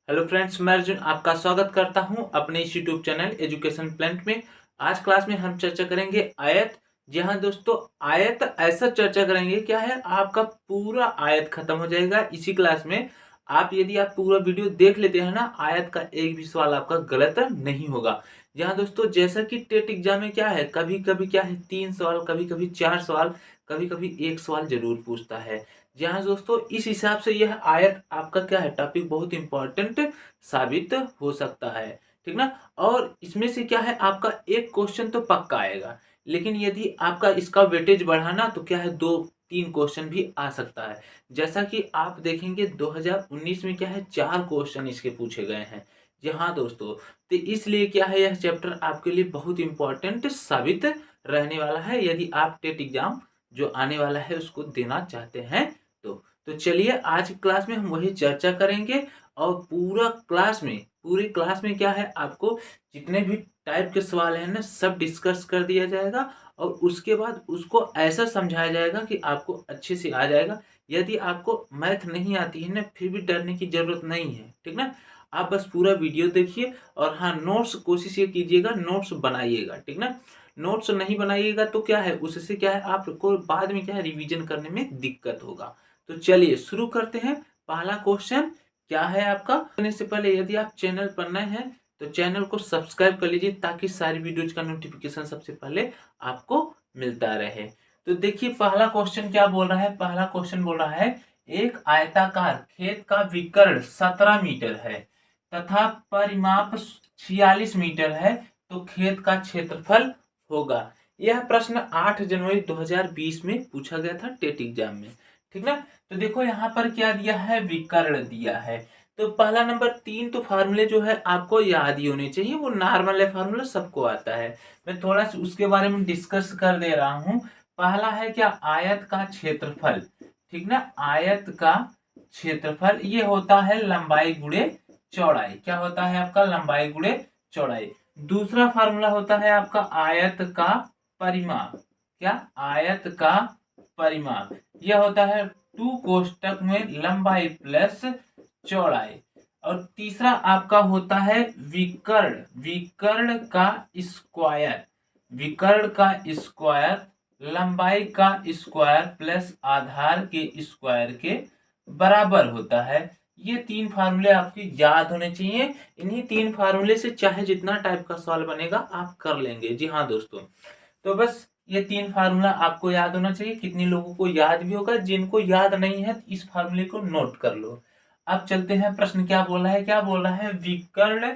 Hello friends, मैं अर्जुन आपका स्वागत करता हूं अपने इस यूट्यूब चैनल एजुकेशन प्लांट में। आज क्लास में हम चर्चा करेंगे आयत। जी हाँ दोस्तों, आयत ऐसा चर्चा करेंगे क्या है, आपका पूरा आयत खत्म हो जाएगा इसी क्लास में। यदि आप पूरा वीडियो देख लेते हैं ना, आयत का एक भी सवाल आपका गलत नहीं होगा। जी हाँ दोस्तों, जैसा कि टेट एग्जाम में क्या है, कभी कभी क्या है 3 सवाल, कभी कभी 4 सवाल, कभी कभी 1 सवाल जरूर पूछता है। जी हाँ दोस्तों, इस हिसाब से यह आयत आपका क्या है, टॉपिक बहुत इंपॉर्टेंट साबित हो सकता है। ठीक ना। और इसमें से क्या है, आपका एक क्वेश्चन तो पक्का आएगा, लेकिन यदि आपका इसका वेटेज बढ़ाना तो क्या है, 2-3 क्वेश्चन भी आ सकता है। जैसा कि आप देखेंगे 2019 में क्या है, 4 क्वेश्चन इसके पूछे गए हैं। जी हाँ दोस्तों, तो इसलिए क्या है, यह चैप्टर आपके लिए बहुत इंपॉर्टेंट साबित रहने वाला है यदि आप टेट एग्जाम जो आने वाला है उसको देना चाहते हैं तो चलिए आज क्लास में हम वही चर्चा करेंगे। और पूरी क्लास में क्या है, आपको जितने भी टाइप के सवाल हैं ना, सब डिस्कस कर दिया जाएगा। और उसके बाद उसको ऐसा समझाया जाएगा कि आपको अच्छे से आ जाएगा। यदि आपको मैथ नहीं आती है ना, फिर भी डरने की जरूरत नहीं है। ठीक ना। आप बस पूरा वीडियो देखिए, और हाँ, नोट्स कोशिश ये कीजिएगा, नोट्स बनाइएगा। ठीक ना। नोट्स नहीं बनाइएगा तो क्या है, उससे क्या है, आपको बाद में क्या है, रिवीजन करने में दिक्कत होगा। तो चलिए शुरू करते हैं। पहला क्वेश्चन क्या है आपका। करने से पहले यदि आप चैनल पर नए हैं तो चैनल को सब्सक्राइब कर लीजिए, ताकि सारी वीडियोज का नोटिफिकेशन सबसे पहले आपको मिलता रहे। तो देखिए पहला क्वेश्चन क्या बोल रहा है। पहला क्वेश्चन बोल रहा है, एक आयताकार खेत का विकर्ण 17 मीटर है तथा परिमाप 46 मीटर है, तो खेत का क्षेत्रफल होगा। यह प्रश्न 8 जनवरी 2020 में पूछा गया था टेट एग्जाम में। ठीक ना। तो देखो यहाँ पर क्या दिया है, विकर्ण दिया है। तो पहला नंबर 3 तो फार्मूले जो है आपको याद ही होने चाहिए, वो नॉर्मल है, फार्मूला सबको आता है। मैं थोड़ा सा उसके बारे में डिस्कस कर दे रहा हूँ। पहला है क्या, आयत का क्षेत्रफल। ठीक ना। आयत का क्षेत्रफल ये होता है लंबाई गुणे चौड़ाई। क्या होता है आपका, लंबाई गुणे चौड़ाई। दूसरा फार्मूला होता है आपका आयत का परिमाप। क्या, आयत का परिमाप यह होता है 2 कोष्टक में लंबाई प्लस चौड़ाई। और तीसरा आपका होता है विकर्ण। विकर्ण का स्क्वायर। विकर्ण का स्क्वायर लंबाई का स्क्वायर प्लस आधार के स्क्वायर के बराबर होता है। ये 3 फार्मूले आपके याद होने चाहिए। इन्हीं 3 फार्मूले से चाहे जितना टाइप का सवाल बनेगा आप कर लेंगे। जी हाँ दोस्तों, तो बस ये 3 फार्मूला आपको याद होना चाहिए। कितने लोगों को याद भी होगा, जिनको याद नहीं है इस फार्मूले को नोट कर लो। अब चलते हैं, प्रश्न क्या बोल रहा है, क्या बोल रहा है, विकर्ण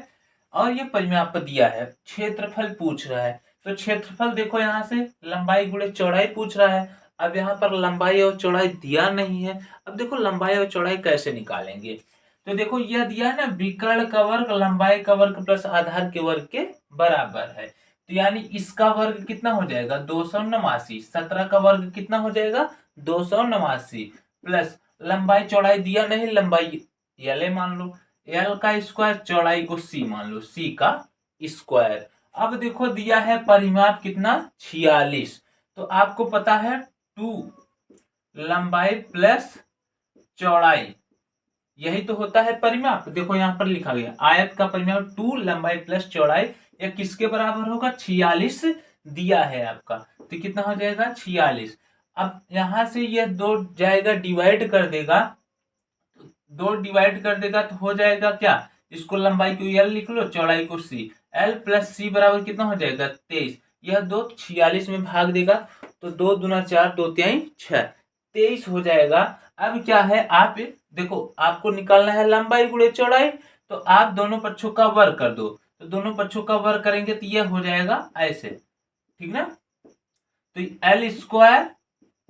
और ये परिमाप दिया है, क्षेत्रफल पूछ रहा है। तो क्षेत्रफल देखो यहाँ से लंबाई गुणे चौड़ाई पूछ रहा है। अब यहाँ पर लंबाई और चौड़ाई दिया नहीं है। अब देखो लंबाई और चौड़ाई कैसे निकालेंगे। तो देखो यह दिया है ना, विकर्ण का वर्ग लंबाई का वर्ग प्लस आधार के वर्ग के बराबर है। तो यानी इसका वर्ग कितना हो जाएगा, 289। 17 का वर्ग कितना हो जाएगा, 289 प्लस लंबाई चौड़ाई दिया नहीं, लंबाई एल मान लो, एल का स्क्वायर, चौड़ाई को सी मान लो, सी का स्क्वायर। अब देखो दिया है परिमाप कितना, 46। तो आपको पता है 2 लंबाई प्लस चौड़ाई, यही तो होता है परिमाप। देखो यहाँ पर लिखा गया आयत का परिमाप 2 लंबाई प्लस चौड़ाई, यह किसके बराबर होगा, 46 दिया है आपका। तो कितना हो जाएगा, 46। अब यहां से यह 2 जाएगा, डिवाइड कर देगा। 2 डिवाइड कर देगा तो हो जाएगा क्या, इसको लंबाई को एल लिख लो, चौड़ाई को सी। एल प्लस सी बराबर कितना हो जाएगा, 23। यह 2 46 में भाग देगा तो 2 दूना 4, 2 तिहाई 6, 23 हो जाएगा। अब क्या है, आप देखो आपको निकालना है लंबाई गुणे चौड़ाई, तो आप दोनों पक्षों का वर्ग कर दो। तो दोनों पक्षों का वर्ग करेंगे तो यह हो जाएगा ऐसे। ठीक ना। तो एल स्क्वायर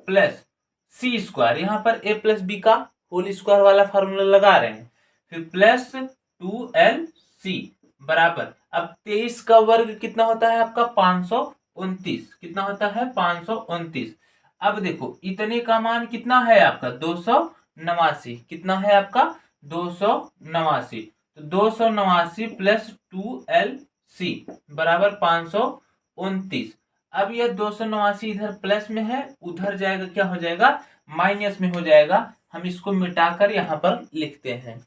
प्लस सी स्क्वायर, यहां पर ए प्लस बी का होल स्क्वायर वाला फार्मूला लगा रहे हैं, फिर प्लस 2LC बराबर। अब 23 का वर्ग कितना होता है आपका, 529। कितना होता है, 529। अब देखो इतने का मान कितना है आपका, 289। कितना है आपका, 289। तो 289 प्लस 2LC बराबर 529। अब यह 289 इधर प्लस में है, उधर जाएगा क्या हो जाएगा, माइनस में हो जाएगा। हम इसको मिटाकर यहां पर लिखते हैं।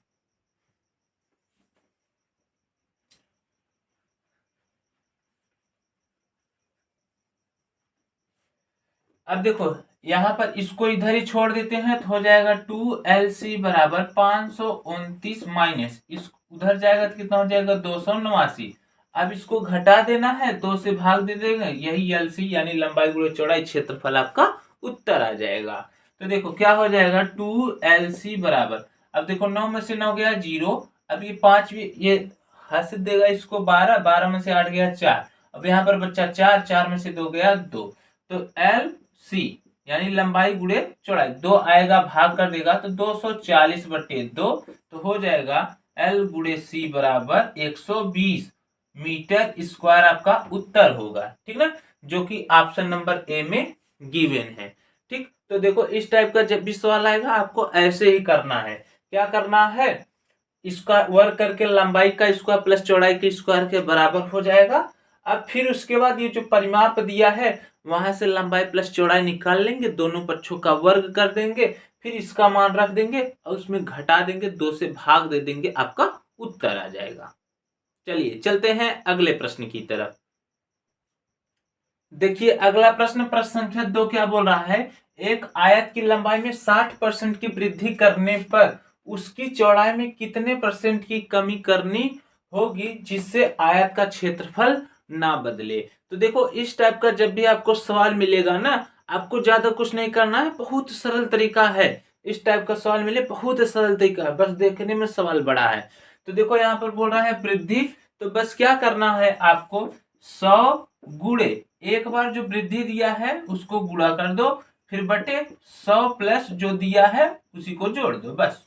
अब देखो यहाँ पर इसको इधर ही छोड़ देते हैं तो हो जाएगा 2LC बराबर 529 माइनस इस उधर जाएगा तो कितना हो जाएगा 289। अब इसको घटा देना है, 2 से भाग दे देंगे, यही LC यानी लंबाई गुणे चौड़ाई क्षेत्रफल आपका उत्तर आ जाएगा। तो देखो क्या हो जाएगा 2LC बराबर, अब देखो 9 में से 9 गया 0, अब ये 5 भी ये हंस देगा इसको 12, 12 में से 8 गया 4, अब यहाँ पर बच्चा 4, 4 में से 2 गया 2, तो LC यानी लंबाई गुणे चौड़ाई 2 आएगा भाग कर देगा तो 240/2 तो हो जाएगा L गुणे C बराबर 120 मीटर स्क्वायर आपका उत्तर होगा। ठीक ना, जो कि ऑप्शन नंबर ए में गिवन है। ठीक, तो देखो इस टाइप का जब भी सवाल आएगा आपको ऐसे ही करना है। क्या करना है, इसका वर्ग करके लंबाई का स्क्वायर प्लस चौड़ाई के स्क्वायर के बराबर हो जाएगा। अब फिर उसके बाद ये जो परिमाप दिया है वहां से लंबाई प्लस चौड़ाई निकाल लेंगे, दोनों पक्षों का वर्ग कर देंगे, फिर इसका मान रख देंगे और उसमें घटा देंगे, 2 से भाग दे देंगे, आपका उत्तर आ जाएगा। चलिए चलते हैं अगले प्रश्न की तरफ। देखिए अगला प्रश्न, प्रश्न संख्या 2 क्या बोल रहा है, एक आयत की लंबाई में 60% की वृद्धि करने पर उसकी चौड़ाई में कितने परसेंट की कमी करनी होगी जिससे आयत का क्षेत्रफल ना बदले। तो देखो इस टाइप का जब भी आपको सवाल मिलेगा ना, आपको ज्यादा कुछ नहीं करना है, बहुत सरल तरीका है। इस टाइप का सवाल मिले बहुत सरल तरीका है, बस देखने में सवाल बड़ा है। तो देखो यहाँ पर बोल रहा है वृद्धि, तो बस क्या करना है आपको, 100 गुणे एक बार जो वृद्धि दिया है उसको गुणा कर दो, फिर बटे 100 प्लस जो दिया है उसी को जोड़ दो, बस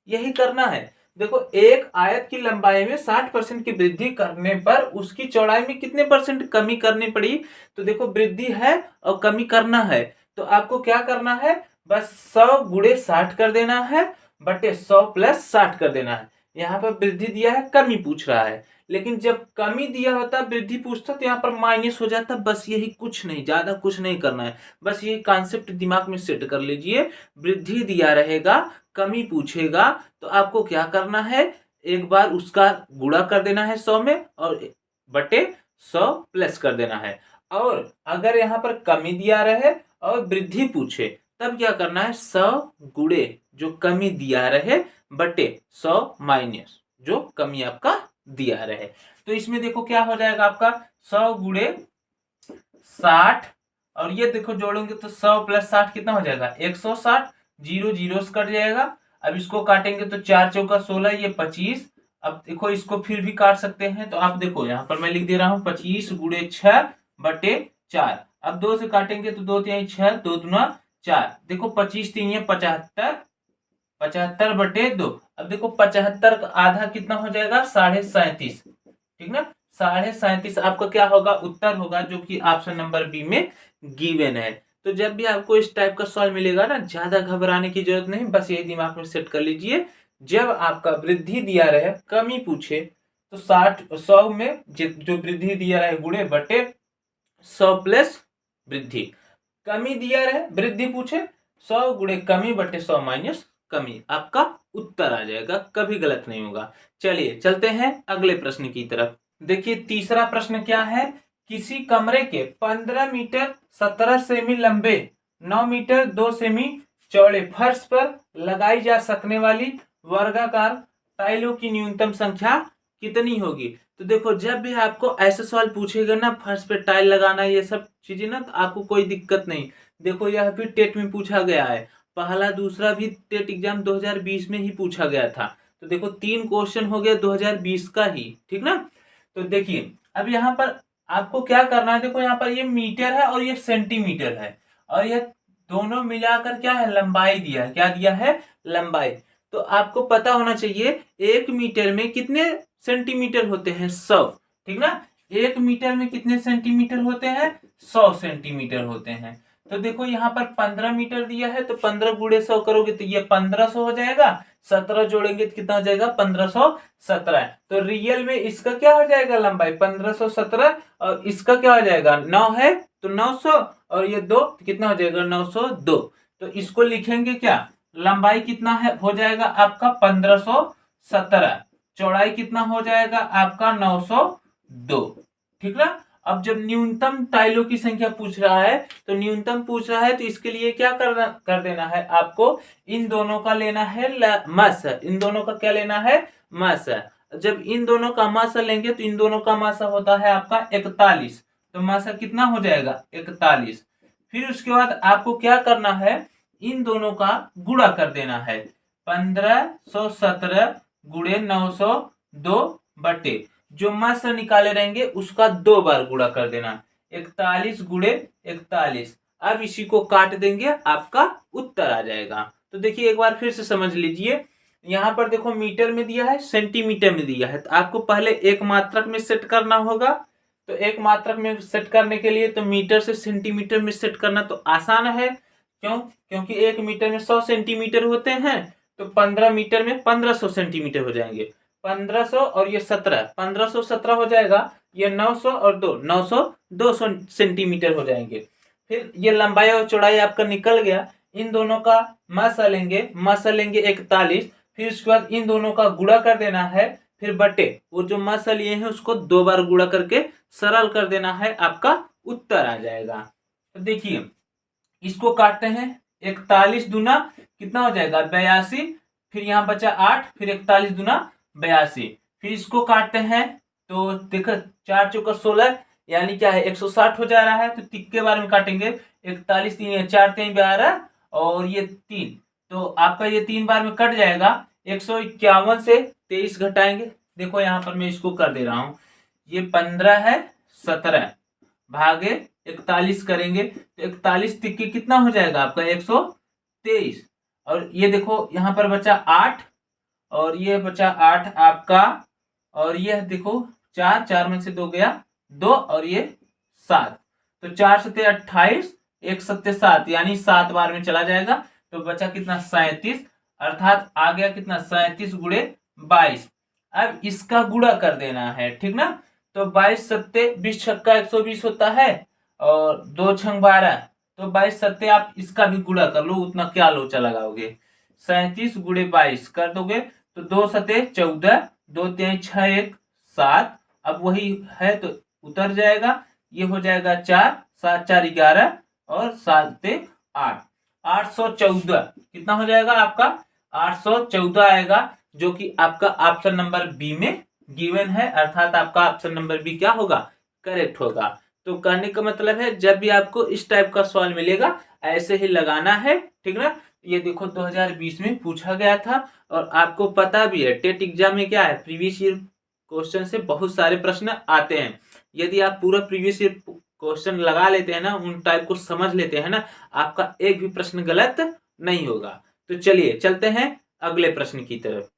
यही करना है। देखो एक आयत की लंबाई में 60% की वृद्धि करने पर उसकी चौड़ाई में कितने परसेंट कमी करनी पड़ी, तो देखो वृद्धि है और कमी करना है, तो आपको क्या करना है, बस 100 गुणे 60 कर देना है बटे 100 प्लस 60 कर देना है। यहाँ पर वृद्धि दिया है, कमी पूछ रहा है, लेकिन जब कमी दिया होता वृद्धि पूछता तो यहाँ पर माइनस हो जाता, बस यही, कुछ नहीं, ज्यादा कुछ नहीं करना है, बस यही कॉन्सेप्ट दिमाग में सेट कर लीजिए। वृद्धि दिया रहेगा, कमी पूछेगा, तो आपको क्या करना है, एक बार उसका गुणा कर देना है 100 में और बटे 100 प्लस कर देना है। और अगर यहाँ पर कमी दिया रहे और वृद्धि पूछे तब क्या करना है, 100 गुणे जो कमी दिया रहे बटे 100 माइनस जो कमी आपका दिया रहे। तो इसमें देखो क्या हो जाएगा आपका 100 गुणे 60 और ये देखो जोड़ेंगे तो 100 प्लस 60 कितना हो जाएगा 160, 0 0 से कट जाएगा। अब इसको काटेंगे तो 4 चौका 16, ये 25। अब देखो इसको फिर भी काट सकते हैं, तो आप देखो यहाँ पर मैं लिख दे रहा हूँ 25 गुणे 6 बटे 4। अब 2 से काटेंगे तो 2 3 6, 2 दूना 4, देखो 25 3 75, 75 बटे 2। अब देखो 75 का आधा कितना हो जाएगा 37.5, ठीक ना, 37.5 आपका क्या होगा, उत्तर होगा, जो कि ऑप्शन नंबर बी में गिवन है। तो जब भी आपको इस टाइप का सवाल मिलेगा ना, ज्यादा घबराने की जरूरत नहीं, बस यही दिमाग में सेट कर लीजिए, जब आपका वृद्धि दिया रहे कमी पूछे तो 100 में जो वृद्धि दिया रहे गुणे बटे 100 प्लस वृद्धि, कमी दिया रहे वृद्धि पूछे 100 गुणे कमी बटे 100 माइनस कमी, आपका उत्तर आ जाएगा, कभी गलत नहीं होगा। चलिए चलते हैं अगले प्रश्न की तरफ। देखिए तीसरा प्रश्न क्या है, किसी कमरे के 15 मीटर 17 सेमी लंबे 9 मीटर 2 सेमी चौड़े फर्श पर लगाई जा सकने वाली वर्गाकार टाइलों की न्यूनतम संख्या कितनी होगी। तो देखो जब भी आपको ऐसा सवाल पूछेगा ना, फर्श पे टाइल लगाना ये सब चीजें ना, तो आपको कोई दिक्कत नहीं। देखो यह भी टेट में पूछा गया है, पहला दूसरा भी टेट एग्जाम 2020 में ही पूछा गया था। तो देखो 3 क्वेश्चन हो गया 2020 का ही, ठीक ना। तो देखिए अब यहाँ पर आपको क्या करना है, देखो यहाँ पर ये मीटर है और ये सेंटीमीटर है, और ये दोनों मिलाकर क्या है, लंबाई दिया है, क्या दिया है, लंबाई। तो आपको पता होना चाहिए 1 मीटर में कितने सेंटीमीटर होते हैं, 100, ठीक ना, 1 मीटर में कितने सेंटीमीटर होते हैं, 100 सेंटीमीटर होते हैं। तो देखो यहाँ पर 15 मीटर दिया है, तो 15 गुणे 100 करोगे तो ये 1500 हो जाएगा, 17 जोड़ेंगे तो कितना हो जाएगा 1517। तो रियल में इसका क्या हो जाएगा, लंबाई 1517, और इसका क्या हो जाएगा 9 है तो 900, और ये 2 तो कितना हो जाएगा 902। तो इसको लिखेंगे क्या, लंबाई कितना है हो जाएगा आपका 1517, चौड़ाई कितना हो जाएगा आपका 902, ठीक ना। अब जब न्यूनतम टाइलों की संख्या पूछ रहा है तो न्यूनतम पूछ रहा है तो इसके लिए क्या कर देना है आपको, इन दोनों का लेना है मास, इन दोनों का क्या लेना है, मास। जब इन दोनों का मासा लेंगे तो इन दोनों का मासा होता है आपका 41, तो मासा कितना हो जाएगा 41। फिर उसके बाद आपको क्या करना है, इन दोनों का गुणा कर देना है, 1517 गुणे 902 बटे जो मासा निकाले रहेंगे उसका 2 बार गुणा कर देना, 41 गुणे 41। अब इसी को काट देंगे, आपका उत्तर आ जाएगा। तो देखिए एक बार फिर से समझ लीजिए, यहाँ पर देखो मीटर में दिया है, सेंटीमीटर में दिया है, तो आपको पहले एक मात्रक में सेट करना होगा। तो एक मात्रक में सेट करने के लिए तो मीटर से सेंटीमीटर में सेट करना तो आसान है, क्यों, क्योंकि 1 मीटर में 100 सेंटीमीटर होते हैं, तो 15 मीटर में 1500 सेंटीमीटर हो जाएंगे। 1500 और ये 17, 1517 हो जाएगा, ये 900 और 200 सेंटीमीटर हो जाएंगे। फिर ये लंबाई और चौड़ाई आपका निकल गया। इन दोनों का मासा लेंगे 41, फिर उसके बाद इन दोनों का गुणा कर देना है, फिर बटे वो जो मासा लिए हैं उसको 2 बार गुणा करके सरल कर देना है, आपका उत्तर आ जाएगा। तो देखिए इसको काटते हैं, 41 दूना कितना हो जाएगा 82, फिर यहाँ बचा 8, फिर 41 दूना 82, फिर इसको काटते हैं तो देखो 4 चौका 16 यानी क्या है 160 हो जा रहा है। तो तिक्के बारे में काटेंगे, 41 3 4 3 12 और ये 3, तो आपका ये 3 बार में कट जाएगा। 151 से 23 घटाएंगे, देखो यहाँ पर मैं इसको कर दे रहा हूँ, ये 15 है, 17 भागे 41 करेंगे तो 41 तिक्के कितना हो जाएगा आपका 123, और ये देखो यहाँ पर बचा 8 और ये बचा 8 आपका, और ये देखो 4 में से 2 गया 2 और ये 7, तो 4 सत्ते 28, 1 सत्ते 7 यानी 7 बार में चला जाएगा, तो बचा कितना 37, अर्थात आ गया कितना 37 गुणे 22। अब इसका गुणा कर देना है, ठीक ना। तो 22 सत्ते 20 छक्का 120 होता है और 2 छंग 12, तो 22 सत्ते आप इसका भी गुणा कर लो, उतना क्या लोचा लगाओगे, 37 गुणे 22 कर दोगे तो 2 सत्ते 14, 2 3 6 1 7, अब वही है तो उतर जाएगा, ये हो जाएगा 4 7 4 11 और 7 8, 814 कितना हो जाएगा आपका 814 आएगा, जो कि आपका ऑप्शन नंबर बी में गिवन है, अर्थात आपका ऑप्शन नंबर बी क्या होगा, करेक्ट होगा। तो कहने का मतलब है जब भी आपको इस टाइप का सवाल मिलेगा ऐसे ही लगाना है, ठीक ना। ये देखो 2020 में पूछा गया था और आपको पता भी है टेट एग्जाम में क्या है, प्रीवियस ईयर क्वेश्चन से बहुत सारे प्रश्न आते हैं। यदि आप पूरा प्रीवियस ईयर क्वेश्चन लगा लेते हैं ना, उन टाइप को समझ लेते हैं ना, आपका एक भी प्रश्न गलत नहीं होगा। तो चलिए चलते हैं अगले प्रश्न की तरफ।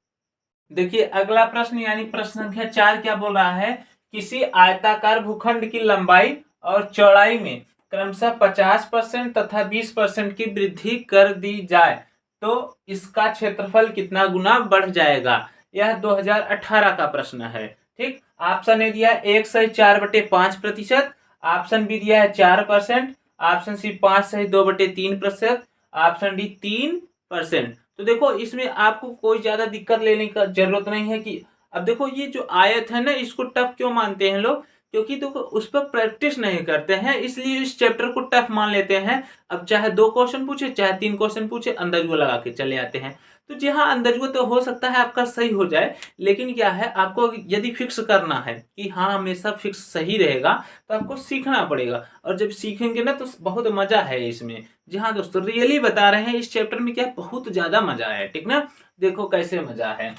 देखिए अगला प्रश्न यानी प्रश्न संख्या 4 क्या बोल रहा है, किसी आयताकार भूखंड की लंबाई और चौड़ाई में क्रमशः 50% तथा 20% की वृद्धि कर दी जाए तो इसका क्षेत्रफल कितना गुना बढ़ जाएगा। यह 2018 का प्रश्न है, ठीक। ऑप्शन ए दिया 1 से 4/5%, ऑप्शन बी दिया है 4%, ऑप्शन सी 5 से 2/3%, ऑप्शन डी 3%। तो देखो इसमें आपको कोई ज्यादा दिक्कत लेने का जरूरत नहीं है कि अब देखो ये जो आयत है ना इसको टफ क्यों मानते हैं लोग, क्योंकि देखो उस पर प्रैक्टिस नहीं करते हैं, इसलिए इस चैप्टर को टफ मान लेते हैं। अब चाहे 2 क्वेश्चन पूछे चाहे 3 क्वेश्चन पूछे अंदाजुआ लगा के चले आते हैं। तो जी हाँ अंदाजुआ तो हो सकता है आपका सही हो जाए, लेकिन क्या है आपको यदि फिक्स करना है कि हाँ हमेशा फिक्स सही रहेगा तो आपको सीखना पड़ेगा, और जब सीखेंगे ना तो बहुत मजा है इसमें। जी हाँ दोस्तों रियली बता रहे हैं, इस चैप्टर में क्या बहुत ज्यादा मजा है, ठीक ना। देखो कैसे मजा है।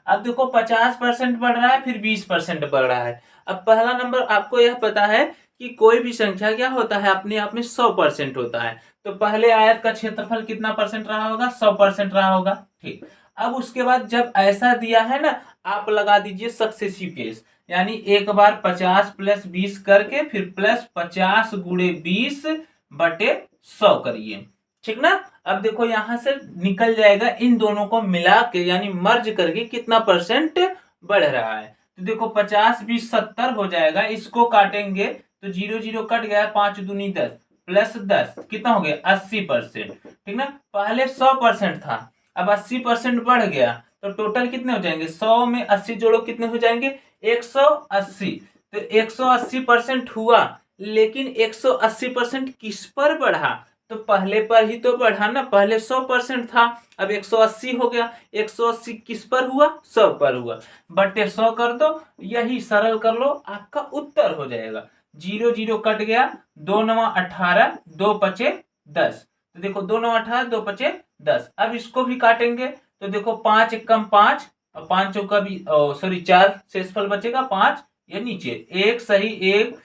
अब देखो 50% बढ़ रहा है फिर 20% बढ़ रहा है। अब पहला नंबर आपको यह पता है कि कोई भी संख्या क्या होता है अपने आप में 100% होता है, तो पहले आयत का क्षेत्रफल कितना परसेंट रहा होगा 100% रहा होगा, ठीक। अब उसके बाद जब ऐसा दिया है ना आप लगा दीजिए सक्सेसिव केस, यानी एक बार 50 + 20 करके फिर प्लस 50 गुणे 20 बटे 100 करिए, ठीक ना। अब देखो यहां से निकल जाएगा इन दोनों को मिला के यानी मर्ज करके कितना परसेंट बढ़ रहा है। तो देखो 50 20 70 हो जाएगा, इसको काटेंगे तो 0 0 कट गया, 5 दूनी 10 प्लस 10 कितना हो गया 80%, ठीक ना। पहले 100% था, अब 80% बढ़ गया, तो टोटल कितने हो जाएंगे 100 में 80 जोड़ो कितने हो जाएंगे 180, तो 180% हुआ, लेकिन 180% किस पर बढ़ा? तो पहले पर ही तो बढ़ा ना, पहले 100% था, अब 180 हो गया। 180 किस पर हुआ? 100 पर हुआ, बटे 100 कर दो, यही सरल कर लो, आपका उत्तर हो जाएगा। 0 0 कट गया, 2 9 18, 2 पचे 10। तो देखो 2 9 18, 2 पचे 10। अब इसको भी काटेंगे, तो देखो 5 एकम 5 और 5 चौका भी सॉरी 4 शेषफल बचेगा 5, ये नीचे एक सही एक,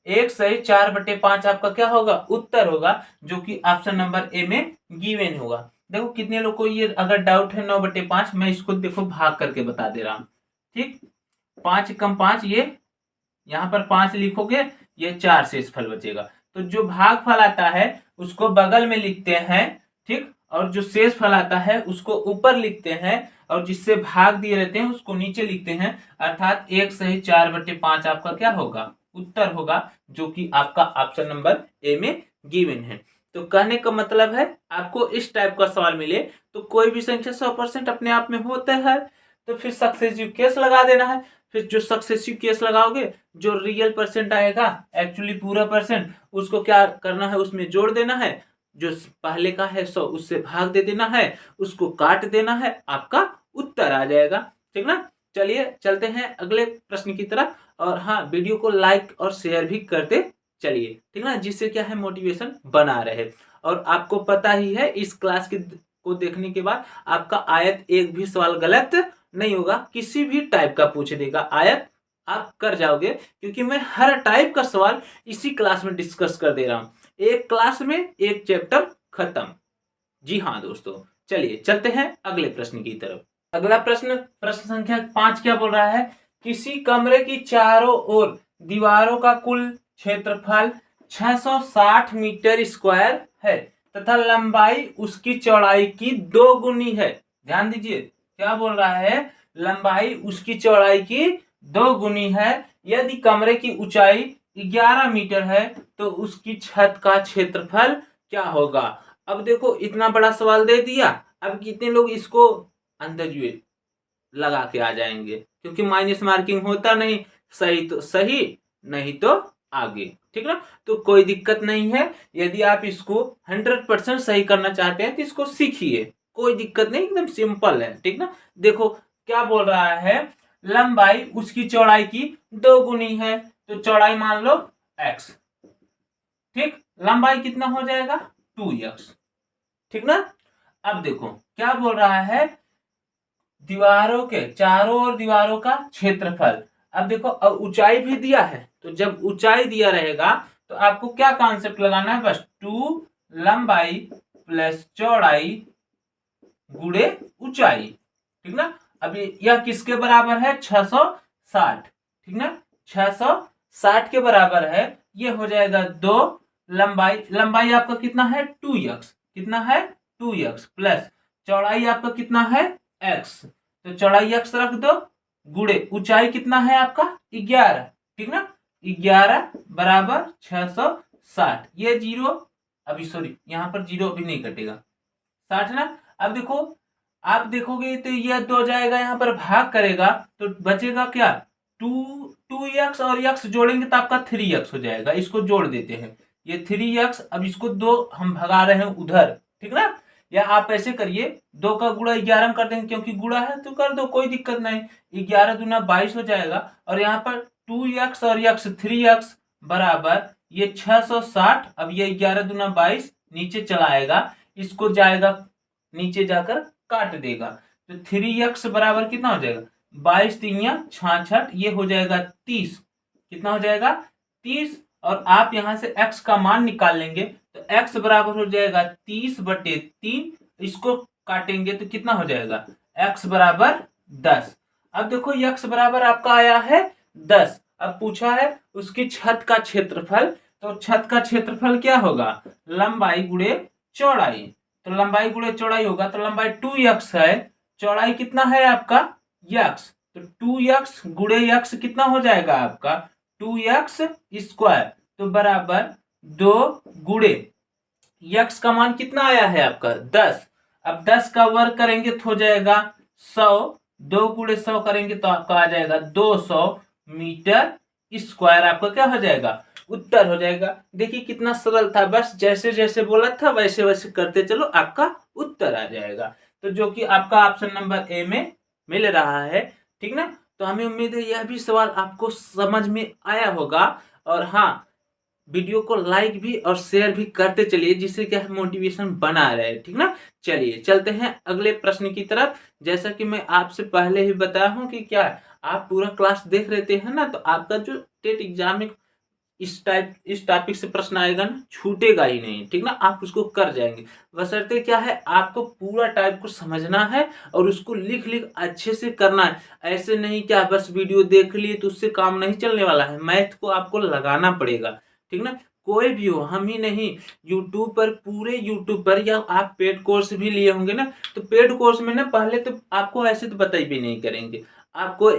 एक सही 4/5 आपका क्या होगा? उत्तर होगा, जो कि ऑप्शन नंबर ए में गिवन होगा। देखो कितने लोग को ये अगर डाउट है 9/5, मैं इसको देखो भाग करके बता दे रहा हूं। ठीक, 5 एकम 5, ये यहाँ पर 5 लिखोगे, ये 4 शेषफल बचेगा। तो जो भागफल आता है उसको बगल में लिखते हैं, ठीक, और जो शेषफल आता है उसको ऊपर लिखते हैं, और जिससे भाग दिए रहते हैं उसको नीचे लिखते हैं। अर्थात 1 सही 4/5 आपका क्या होगा? उत्तर होगा, जो कि आपका ऑप्शन नंबर ए में गिवन है। तो कहने का मतलब है, आपको इस टाइप का सवाल मिले तो कोई भी संख्या 100% अपने आप में होता है, तो फिर सक्सेसिव केस लगा देना है। फिर जो सक्सेसिव केस लगाओगे, जो रियल परसेंट आएगा, एक्चुअली पूरा परसेंट, उसको क्या करना है? उसमें जोड़ देना है, जो पहले का है 100 उससे भाग दे देना है, उसको काट देना है, आपका उत्तर आ जाएगा। ठीक ना? चलिए चलते हैं अगले प्रश्न की तरफ। और हाँ, वीडियो को लाइक और शेयर भी करते चलिए, ठीक ना, जिससे क्या है मोटिवेशन बना रहे। और आपको पता ही है, इस क्लास को देखने के बाद आपका आयत एक भी सवाल गलत नहीं होगा, किसी भी टाइप का पूछ देगा आयत आप कर जाओगे, क्योंकि मैं हर टाइप का सवाल इसी क्लास में डिस्कस कर दे रहा हूं। एक क्लास में एक चैप्टर खत्म। जी हाँ दोस्तों, चलिए चलते हैं अगले प्रश्न की तरफ। अगला प्रश्न, प्रश्न संख्या 5 क्या बोल रहा है? किसी कमरे की चारों ओर दीवारों का कुल क्षेत्रफल 660 मीटर स्क्वायर है तथा लंबाई उसकी चौड़ाई की 2 गुनी है। ध्यान दीजिए, क्या बोल रहा है? लंबाई उसकी चौड़ाई की 2 गुनी है। यदि कमरे की ऊंचाई 11 मीटर है तो उसकी छत का क्षेत्रफल क्या होगा? अब देखो, इतना बड़ा सवाल दे दिया, अब कितने लोग इसको अंदर लगा के आ जाएंगे, क्योंकि माइनस मार्किंग होता नहीं, सही तो सही, नहीं तो आगे। ठीक ना? तो कोई दिक्कत नहीं है, यदि आप इसको 100% सही करना चाहते हैं तो इसको सीखिए, कोई दिक्कत नहीं, एकदम सिंपल है। ठीक ना? देखो क्या बोल रहा है, लंबाई उसकी चौड़ाई की 2 गुनी है, तो चौड़ाई मान लो x, ठीक, लंबाई कितना हो जाएगा? 2x। ठीक ना? अब देखो क्या बोल रहा है, दीवारों के चारों ओर दीवारों का क्षेत्रफल। अब देखो, अब ऊंचाई भी दिया है, तो जब ऊंचाई दिया रहेगा तो आपको क्या कॉन्सेप्ट लगाना है? बस 2 लंबाई प्लस चौड़ाई गुणे ऊंचाई। ठीक ना? अभी यह किसके बराबर है? 660। ठीक ना? 660 के बराबर है, ये हो जाएगा 2 लंबाई, लंबाई आपका कितना है? 2x, कितना है? 2x प्लस चौड़ाई आपका कितना है? x, तो चौड़ाई x रख दो, गुणे ऊंचाई कितना है आपका? 11। ठीक ना? 11 बराबर 660, ये जीरो, अभी सॉरी यहां पर जीरो अभी नहीं कटेगा, 60 ना। अब देखो, आप देखोगे तो यह 2 जाएगा, यहां पर भाग करेगा तो बचेगा क्या? 2x और x जोड़ेंगे तो आपका 3x हो जाएगा। इसको जोड़ देते हैं, ये 3x, अब इसको 2 हम भगा रहे हैं उधर। ठीक ना? या आप ऐसे करिए, 2 का गुणा 11 में कर देंगे, क्योंकि गुणा है तो कर दो, कोई दिक्कत नहीं। 11 दूना 22 हो जाएगा, और यहाँ पर 2x और x 3x बराबर ये 660। अब ये 11 दूना 22 नीचे चला आएगा, इसको जाएगा नीचे जाकर काट देगा, तो 3x बराबर कितना हो जाएगा? 22 तिनिया 66, ये हो जाएगा 30। कितना हो जाएगा? 30। और आप यहां से x का मान निकाल लेंगे, तो x बराबर हो जाएगा 30/3। इसको काटेंगे तो कितना हो जाएगा? x बराबर 10। अब देखो x बराबर आपका आया है 10। अब पूछा है उसकी छत का क्षेत्रफल, तो छत का क्षेत्रफल क्या होगा? लंबाई गुणे चौड़ाई, तो लंबाई गुणे चौड़ाई होगा, तो लंबाई 2x है, चौड़ाई कितना है आपका? x, तो 2x गुणे x कितना हो जाएगा आपका? 2x स्क्वायर, तो बराबर 2 गुणे x का मान कितना आया है आपका? 10। अब 10 का वर्ग करेंगे तो हो जाएगा 100, 2 गुणे 100 करेंगे तो आपका आ जाएगा 200 मीटर स्क्वायर आपका क्या हो जाएगा, उत्तर हो जाएगा। देखिए कितना सरल था, बस जैसे जैसे बोला था वैसे वैसे करते चलो, आपका उत्तर आ जाएगा। तो जो कि आपका ऑप्शन नंबर ए में मिल रहा है, ठीक ना। तो हमें उम्मीद है यह भी सवाल आपको समझ में आया होगा। और हाँ, वीडियो को लाइक भी और शेयर भी करते चलिए, जिससे क्या है मोटिवेशन बना रहे, ठीक ना। चलिए चलते हैं अगले प्रश्न की तरफ। जैसा कि मैं आपसे पहले ही बताया हूं कि क्या है, आप पूरा क्लास देख लेते हैं ना, तो आपका जो टेट एग्जाम में इस टॉपिक से प्रश्न आएगा ना, छूटेगा ही नहीं, ठीक ना। आप उसको कर जाएंगे, बशर्ते क्या है आपको पूरा टाइप को समझना है और उसको लिख लिख अच्छे से करना है। ऐसे नहीं क्या बस वीडियो देख लिए तो उससे काम नहीं चलने वाला है, मैथ को आपको लगाना पड़ेगा, ठीक ना। कोई भी हो, हम ही नहीं, यूट्यूब पर, पूरे यूट्यूब पर, या आप पेड कोर्स भी लिए होंगे ना, तो पेड कोर्स में ना पहले तो आपको ऐसे तो बताई भी नहीं करेंगे, आपको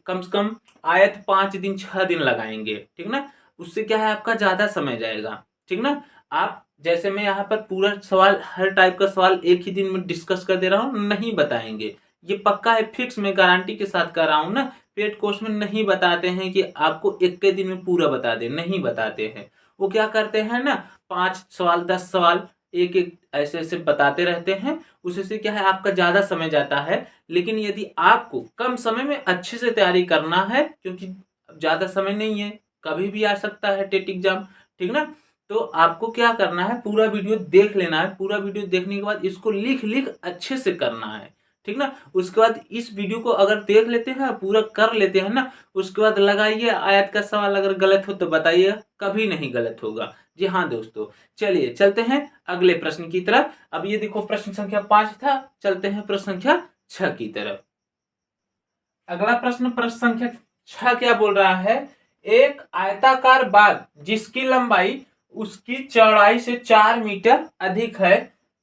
कम से कम आयत 5 दिन 6 दिन लगाएंगे, ठीक ना। उससे क्या है आपका ज्यादा समय जाएगा, ठीक ना। आप जैसे मैं यहाँ पर पूरा सवाल, हर टाइप का सवाल एक ही दिन में डिस्कस कर दे रहा हूँ, नहीं बताएंगे, ये पक्का है, फिक्स, मैं गारंटी के साथ कर रहा हूँ ना। पेड कोर्स में नहीं बताते हैं कि आपको एक के दिन में पूरा बता दे, नहीं बताते हैं। वो क्या करते हैं ना, 5 सवाल 10 सवाल एक एक ऐसे ऐसे बताते रहते हैं, उससे क्या है आपका ज्यादा समय जाता है। लेकिन यदि आपको कम समय में अच्छे से तैयारी करना है, क्योंकि ज्यादा समय नहीं है, कभी भी आ सकता है टेट एग्जाम, ठीक ना। तो आपको क्या करना है, पूरा वीडियो देख लेना है, पूरा वीडियो देखने के बाद इसको लिख लिख अच्छे से करना है, ठीक ना। उसके बाद इस वीडियो को अगर देख लेते हैं, पूरा कर लेते हैं ना, उसके बाद लगाइए आयत का सवाल, अगर गलत हो तो बताइएगा, कभी नहीं गलत होगा। जी हाँ दोस्तों, चलिए चलते हैं अगले प्रश्न की तरफ। अब ये देखो प्रश्न संख्या 5 था, चलते हैं प्रश्न संख्या 6 की तरफ। अगला प्रश्न संख्या 6 क्या बोल रहा है, एक आयताकार बाग जिसकी लंबाई उसकी चौड़ाई से 4 मीटर अधिक है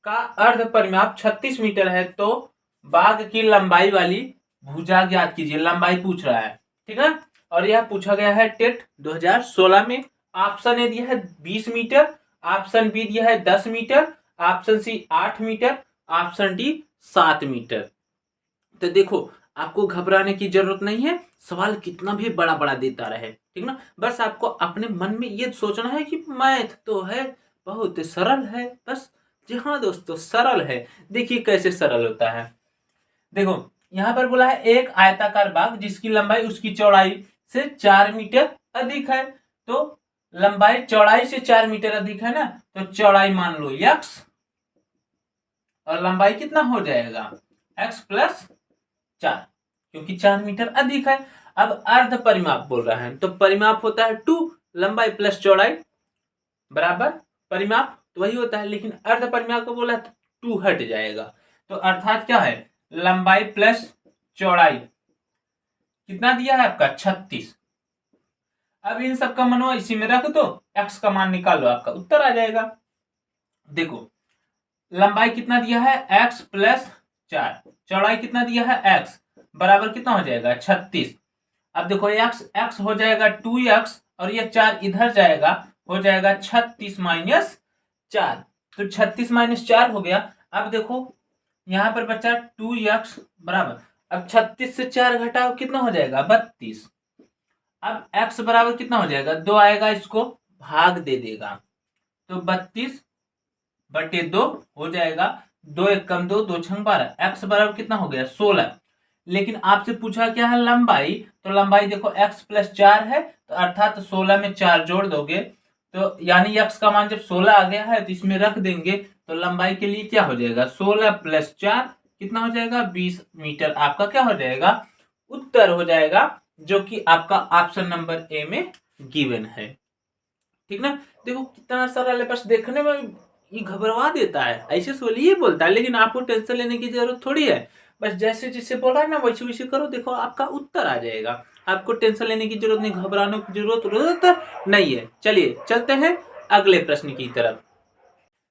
का अर्ध परिमाप 36 मीटर है, तो बाग की लंबाई वाली भुजा ज्ञात कीजिए। लंबाई पूछ रहा है, ठीक है। और यह पूछा गया है टेट 2016 में। ऑप्शन ए दिया है 20 मीटर, ऑप्शन बी दिया है 10 metre, option C 8 metre, option D 7 metre. तो देखो, आपको घबराने की जरूरत नहीं है, सवाल कितना भी बड़ा बड़ा देता रहे, ठीक ना। बस आपको अपने मन में ये सोचना है कि मैथ तो है, बहुत सरल है, बस। जी हाँ दोस्तों, सरल है। देखिए कैसे सरल होता है। देखो यहाँ पर बोला है एक आयताकार बाग जिसकी लंबाई उसकी चौड़ाई से 4 मीटर अधिक है, तो लंबाई चौड़ाई से 4 मीटर अधिक है ना, तो चौड़ाई मान लो x, और लंबाई कितना हो जाएगा x+4, क्योंकि 4 मीटर अधिक है। अब अर्ध परिमाप बोल रहा है, तो परिमाप होता है 2, लंबाई प्लस चौड़ाई बराबर परिमाप, तो वही होता है। लेकिन अर्ध परिमाप को बोला तो 2 हट जाएगा, तो अर्थात क्या है, लंबाई प्लस चौड़ाई कितना दिया है आपका 36। अब इन सब का मनवा इसी में रख दो, x का मान निकालो, आपका उत्तर आ जाएगा। देखो लंबाई कितना दिया है x+4, चौड़ाई कितना दिया है x, बराबर कितना हो जाएगा 36। अब देखो x हो जाएगा 2x, और ये 4 इधर जाएगा, हो जाएगा 36-4, तो 36-4 हो गया। अब देखो यहां पर बचा 2x बराबर, अब 36 से 4 घटाओ कितना हो जाएगा 32। अब x बराबर कितना हो जाएगा, 2 आएगा, इसको भाग दे देगा, तो 32/2 हो जाएगा। 2 1 कम 2, 2 6 12, x बराबर कितना हो गया 16। लेकिन आपसे पूछा क्या है लंबाई, तो लंबाई देखो x+4 है, तो अर्थात 16 में 4 जोड़ दोगे, तो यानी x का मान जब 16 आ गया है तो इसमें रख देंगे, तो लंबाई के लिए क्या हो जाएगा 16+4 कितना हो जाएगा 20 मीटर, आपका क्या हो जाएगा उत्तर हो जाएगा, जो कि आपका ऑप्शन नंबर ए में गिवन है, ठीक ना। देखो कितना सरल है, बस देखने में ये घबरवा देता है, ऐसे सोलिए बोलता है, लेकिन आपको टेंशन लेने की जरूरत थोड़ी है। बस जैसे जिससे बोल रहा है ना वैसे वैसे करो, देखो आपका उत्तर आ जाएगा, आपको टेंशन लेने की जरूरत नहीं, घबराने की जरूरत नहीं है। चलिए चलते हैं अगले प्रश्न की तरफ।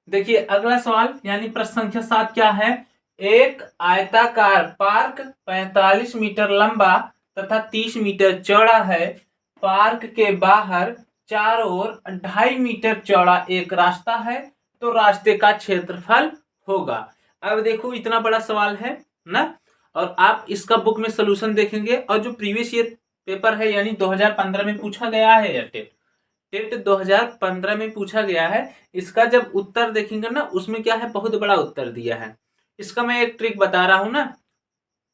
देखिए अगला सवाल यानी प्रश्न संख्या 7 क्या है, एक आयताकार पार्क 45 मीटर लंबा तथा 30 मीटर चौड़ा है, पार्क के बाहर चारों ओर 2.5 मीटर चौड़ा एक रास्ता है, तो रास्ते का क्षेत्रफल होगा। अब देखो इतना बड़ा सवाल है ना, और आप इसका बुक में सोल्यूशन देखेंगे, और जो प्रीवियस ईयर पेपर है, यानी 2015 में पूछा गया है। या टेट टेट 2015 में पूछा गया है। इसका जब उत्तर देखेंगे ना, उसमें क्या है, बहुत बड़ा उत्तर दिया है। इसका मैं एक ट्रिक बता रहा हूं ना,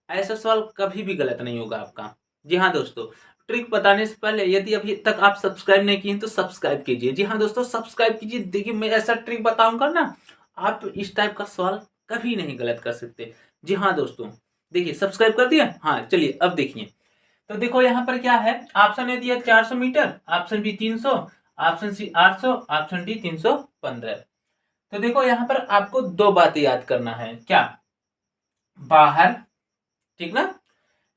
ऐसा सवाल कभी भी गलत नहीं होगा आपका। जी हाँ दोस्तों, ट्रिक बताने से पहले यदि अभी तक आप सब्सक्राइब नहीं किए तो सब्सक्राइब कीजिए। जी हाँ दोस्तों, सब्सक्राइब कीजिए। देखिए मैं ऐसा ट्रिक बताऊंगा ना, आप इस टाइप का सवाल कभी नहीं गलत कर सकते। जी हाँ दोस्तों, देखिए सब्सक्राइब कर दिया। हाँ चलिए अब देखिए। तो देखो यहाँ पर क्या है, ऑप्शन ए दिया 400 metre, option B 300, option C 800, option D 315। तो देखो यहाँ पर आपको दो बातें याद करना है। क्या? बाहर, ठीक ना,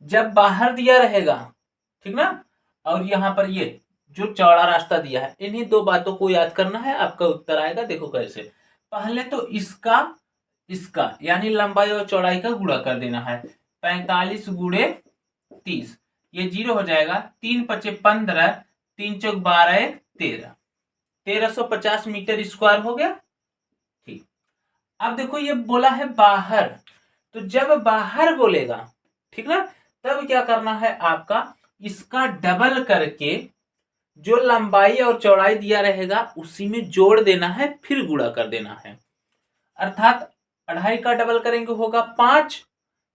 जब बाहर दिया रहेगा, ठीक ना, और यहाँ पर ये जो चौड़ा रास्ता दिया है, इन्हीं दो बातों को याद करना है, आपका उत्तर आएगा। देखो कैसे, पहले तो इसका इसका यानी लंबाई और चौड़ाई का गुणा कर देना है। 45 गुणे 30, ये 0 हो जाएगा। 3 पचे 15, 3 चौक 12, 13, 1350 मीटर स्क्वायर हो गया। ठीक, अब देखो ये बोला है बाहर, तो जब बाहर बोलेगा, ठीक ना, तब क्या करना है आपका, इसका डबल करके जो लंबाई और चौड़ाई दिया रहेगा उसी में जोड़ देना है, फिर गुणा कर देना है। अर्थात 2.5 का डबल करेंगे होगा 5,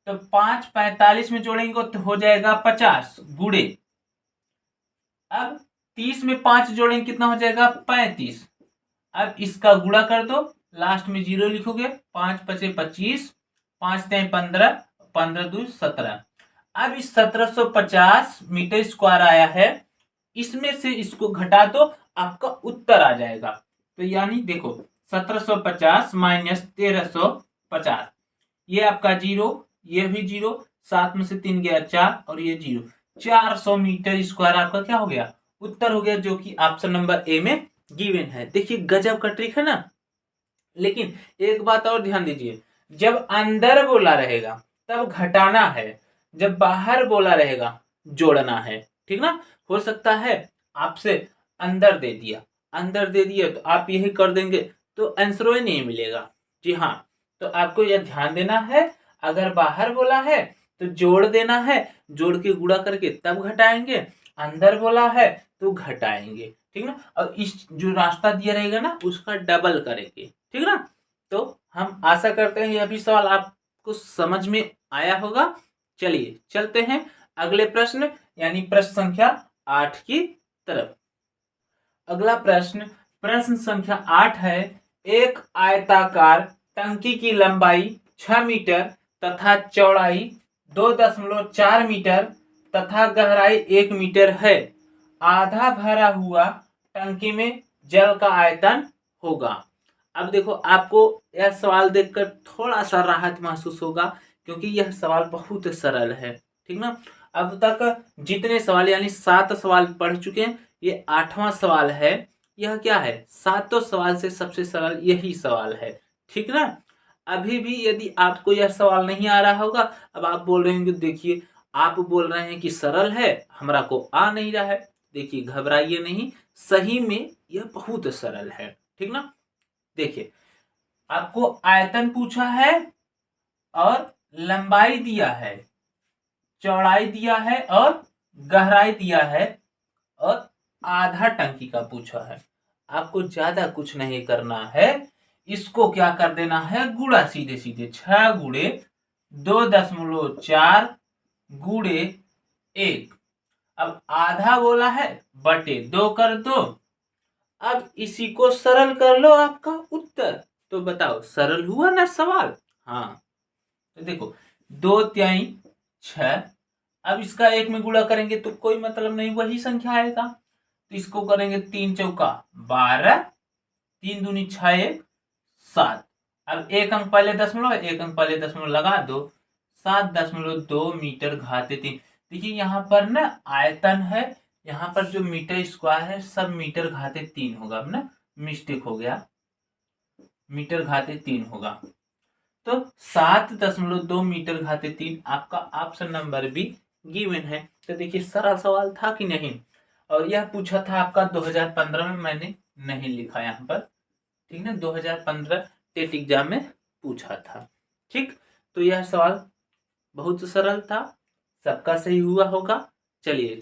तो 5 45 में जोड़ेंगे तो हो जाएगा 50 गुणे, अब 30 में 5 जोड़ेंगे कितना हो जाएगा 35। अब इसका गुणा कर दो, लास्ट में 0 लिखोगे। 5 पचे 25, 5 तें 15, 15 दूनी 17। अब इस 1750 मीटर स्क्वायर आया है, इसमें से इसको घटा दो, आपका उत्तर आ जाएगा। तो यानी देखो 1750 माइनस 1350, ये आपका 0, ये भी 0, 7 में से 3 गया 4, और ये 0, 400 मीटर स्क्वायर आपका क्या हो गया, उत्तर हो गया, जो कि ऑप्शन नंबर ए में गिवन है। देखिए गजब का ट्रिक है ना। लेकिन एक बात और ध्यान दीजिए, जब अंदर बोला रहेगा तब घटाना है, जब बाहर बोला रहेगा जोड़ना है। ठीक ना, हो सकता है आपसे अंदर दे दिया, अंदर दे दिया तो आप यही कर देंगे तो आंसर ही नहीं मिलेगा। जी हाँ, तो आपको यह ध्यान देना है, अगर बाहर बोला है तो जोड़ देना है, जोड़ के गुणा करके तब घटाएंगे, अंदर बोला है तो घटाएंगे। ठीक ना, और इस जो रास्ता दिया रहेगा ना उसका डबल करेंगे। ठीक ना, तो हम आशा करते हैं यह भी सवाल आपको समझ में आया होगा। चलिए चलते हैं अगले प्रश्न यानी प्रश्न संख्या 8 की तरफ। अगला प्रश्न, प्रश्न संख्या 8 है, एक आयताकार टंकी की लंबाई 6 मीटर तथा चौड़ाई 2.4 मीटर तथा गहराई 1 मीटर है। आधा भरा हुआ टंकी में जल का आयतन होगा। अब देखो आपको यह सवाल देखकर थोड़ा सा राहत महसूस होगा, क्योंकि यह सवाल बहुत सरल है। ठीक ना, अब तक जितने सवाल यानी 7 सवाल पढ़ चुके हैं, ये 8वां सवाल है। यह क्या है, 7 सवाल से सबसे सरल यही सवाल है। ठीक ना, अभी भी यदि आपको यह सवाल नहीं आ रहा होगा, अब आप बोल रहे होंगे देखिए आप बोल रहे हैं कि सरल है, हमरा को आ नहीं रहा है। देखिए घबराइए नहीं, सही में यह बहुत सरल है। ठीक ना, देखिए आपको आयतन पूछा है और लंबाई दिया है, चौड़ाई दिया है और गहराई दिया है, और आधा टंकी का पूछा है। आपको ज्यादा कुछ नहीं करना है, इसको क्या कर देना है, गुणा सीधे सीधे 6 गुणे 2.4 गुणे 1। अब आधा बोला है, बटे 2 कर दो। अब इसी को सरल कर लो, आपका उत्तर। तो बताओ सरल हुआ ना सवाल। हाँ, तो देखो 2 त्याई 6, अब इसका 1 में गुणा करेंगे तो कोई मतलब नहीं, वही संख्या आएगा। तो इसको करेंगे 3 चौका 12, 3 दूनी 6, 1 7। अब एक अंक पहले दशमलव, एक अंक पहले दशमलव लगा दो, 7.2 मीटर घाते 3। देखिए यहाँ पर ना आयतन है, यहाँ पर जो मीटर स्क्वायर है सब मीटर घाते 3 होगा। अब ना मिस्टेक हो गया, मीटर घाते 3 होगा। तो 7.2 मीटर घाते 3 आपका ऑप्शन नंबर बी गिवन है। तो देखिए सरल सवाल था कि नहीं। और यह पूछा था आपका 2015 में, मैंने नहीं लिखा यहाँ पर। ठीक ना, 2015 टेट एग्जाम में पूछा था। ठीक, तो यह सवाल बहुत सरल था, सबका सही हुआ होगा। चलिए चल